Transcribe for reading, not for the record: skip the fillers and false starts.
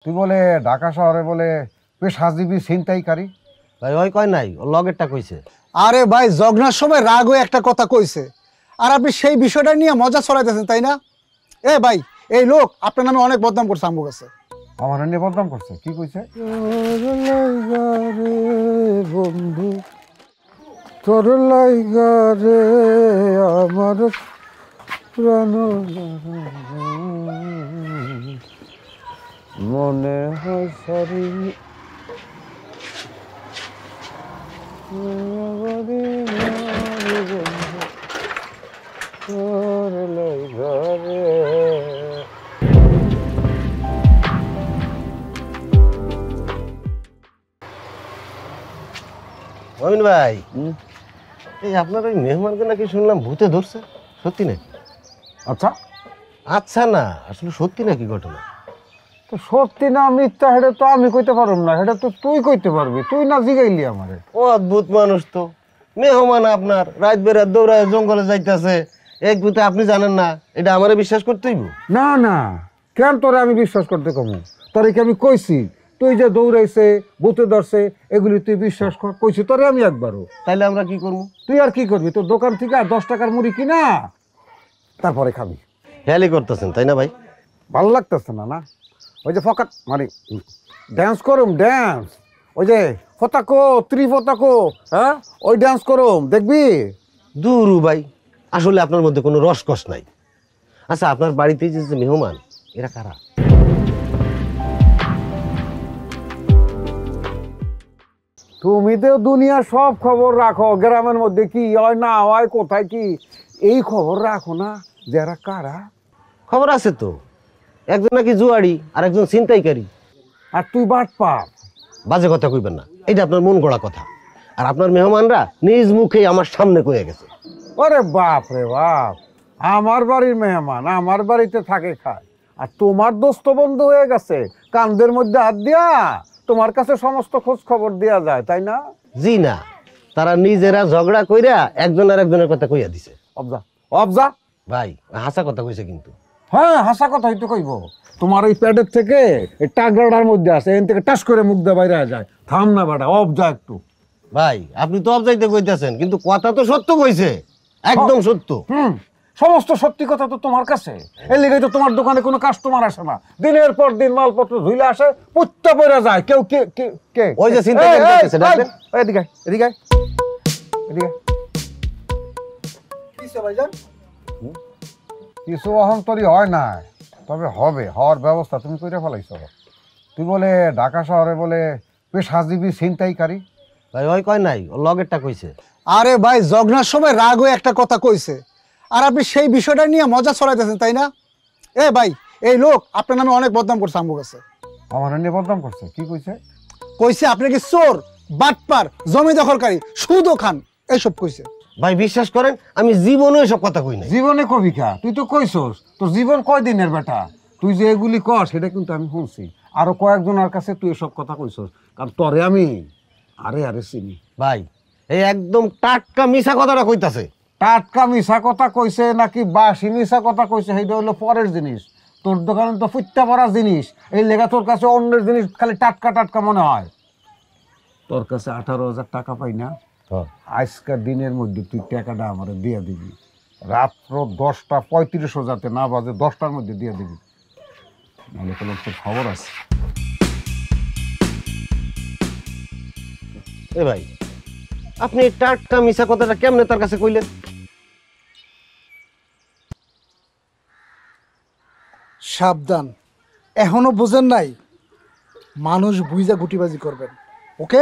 তুই বলে ঢাকা শহরে বলে পেশাজীবী ছিনতাইকারী। ভাই ওই কয় নাই, ও লগেরটা কইছে। আরে ভাই জগনার সময় রাগ হয়ে একটা কথা কইছে, আর আপনি সেই বিষয়টা নিয়ে মজা ছড়াইতেছেন, তাই না? এ ভাই, এই লোক আপনার নামে অনেক বদনাম করছে আমগো কাছে। আমার নিয়ে বদনাম করছে, কি কইছে? বন্ধু তোর লাইগা রে আমার প্রাণ মনে হয় সারি তোর লাইগা রে। মমিন ভাই, এই আপনার ওই মেহমানকে নাকি শুনলাম ভূতে ধরছে, সত্যি নাকি? আচ্ছা আচ্ছা না, আসলে সত্যি নাকি ঘটনা? তো সত্যি না মিথ্যা সেটা তো আমি কইতে পারব না, সেটা তো তুই কইতে পারবি, তুই না জিগাইলি আমারে। ও অদ্ভুত মানুষ তো, মেহমান আপনার রাত বেরাত দৌড়ায় জঙ্গলে যাইতেছে, এক ভূতে আপনি জানেন না, এটা আমারে বিশ্বাস করতেইব? না না, কেন তোরে আমি বিশ্বাস করতে কমু? তোরে কি আমি কইছি তুই যে দৌড়াইছে ভূতে ধরছে এগুলি তুই বিশ্বাস কর? কইছি তোরে আমি একবারও। তাইলে আমরা কি করবো? তুই আর কি করবি? তোর দোকান থেকে 10 টাকার মুড়ি কিনা তারপরে খাবি। হেয়ালি করতেছেন তাই না ভাই? ভালো লাগতেছে না? না ওই যে ফকাট মানে ড্যান্স করুম, ড্যান্স ওই যে ফতাকো ত্রিফতাকো, হ্যাঁ ওই ড্যান্স করুম, দেখবি? দুরু ভাই, আসলে আপনার মধ্যে কোনো রসকস নাই। আচ্ছা, আপনার বাড়িতে যে যে মেহমান, এরা কারা? তুমি তো দুনিয়ার সব খবর রাখো, গ্রামের মধ্যে কি হয় না হয়, কোথায় কি, এই খবর রাখো না যারা কারা? খবর আছে তো, একজন নাকি জুয়ারি আর একজন ছিনতাইকারী। আর তুই বাটপার। বাজে কথা কইবেন না, এটা আপনার মন গড়া কথা। আর আপনার মেহমানরা নিজ মুখেই আমার সামনে কয়ে গেছে। ওরে বাপ রে বাপ, আমার বাড়ির মেহমান আমার বাড়িতে থাকে খায়, আর তোমার দোস্ত বন্ধু হয়ে গেছে, কান্দের মধ্যে হাত দিয়া তোমার কাছে সমস্ত খোঁজ খবর দেওয়া যায়, তাই না? জি না, তারা নিজেরা ঝগড়া কইরা একজন আর একজনের কথা কইয়া দিছে। অবজা অবজা। ভাই হাসা কথা কইছে কিন্তু। হ্যাঁ হাসা কথাই তো কইব। তোমার ওই প্যাডের থেকে এই টাগড়াটার মধ্যে আছে, এখান থেকে টাস করে মুখ দিয়ে বাইরে যায়। থাম না বেটা, অবজা একটু। ভাই আপনি তো অবজাইতে কইতেছেন, কিন্তু কথা তো সত্য কইছে, একদম সত্য। সমস্ত সত্যি কথা তো তোমার কাছে, এর লিগে তো তোমার দোকানে কোনো কাস্টমার আসে না, দিনের পর দিন মালপত্র ধুইলে আসে, পুত্তা পড়ে যায়। কেউ কে কে কে ওই যে ছিনতাইকারী করতেছে, ডাকবেন? এদিকে এদিকে এদিকে। কিসে ভাইজান? কিছু অহন্তরী হয় না, তবে হবে, হওয়ার ব্যবস্থা তুমি কইরা ফেলাইছো। তুই বলে ঢাকা শহরে বলে পেশাজীবী ছিনতাইকারী। ভাই ওই কয় নাই, ও লগেরটা কইছে। আরে ভাই জগনার সময় রাগ হয়ে একটা কথা কইছে, আর আপনি সেই বিষয়টা নিয়ে মজা ছড়াইতেছেন, তাই না? এ ভাই, এই লোক আপনার নামে অনেক বদনাম করছে আমগো কাছে। আমার নিয়ে বদনাম করছে, কি কইছে? কইছে আপনি কি চোর, বাটপার, জমি দখলকারী, সুদও খান, এইসব কইছে। ভাই বিশ্বাস করেন, আমি জীবনে এসব কথা কই নাই। জীবনে কবিকা তুই তো কইছস, তোর জীবন কয়দিনের বেটা? তুই যে এগুলি কর সেটা কিন্তু আমি শুনছি, আরো কয়েকজনের কাছে তুই এসব কথা কইছস, কারণ তোরে আমি আরে আরে চিনি। ভাই এই একদম টাটকা মিছা কথাটা কইতাছে। টাটকা মিশা কথা কইছে নাকি বাসি মিশা কথা কইছে সেইটা হলো পরের জিনিস। তোর দোকানে তো ফুটতে পড়া জিনিস, এই লেগা তোর কাছে অন্যের জিনিস খালি টাটকা টাটকা মনে হয়। তোর কাছে 18,000 টাকা পাই না, আজকের দিনের মধ্যে তুই টাকাটা আমার দিয়ে দিবি, রাত্র 10:35 যাতে না বাজে, 10টার মধ্যে দিয়ে দিবি, নাহলে কোনো তোর খবর আছে। এ ভাই, আপনি এই টাটকা মিছা কথাটা কেমনে তার কাছে কইলেন? সাবধান, এখনো বুঝেন নাই, মানুষ বুঝা গুটিবাজি করবেন, ওকে?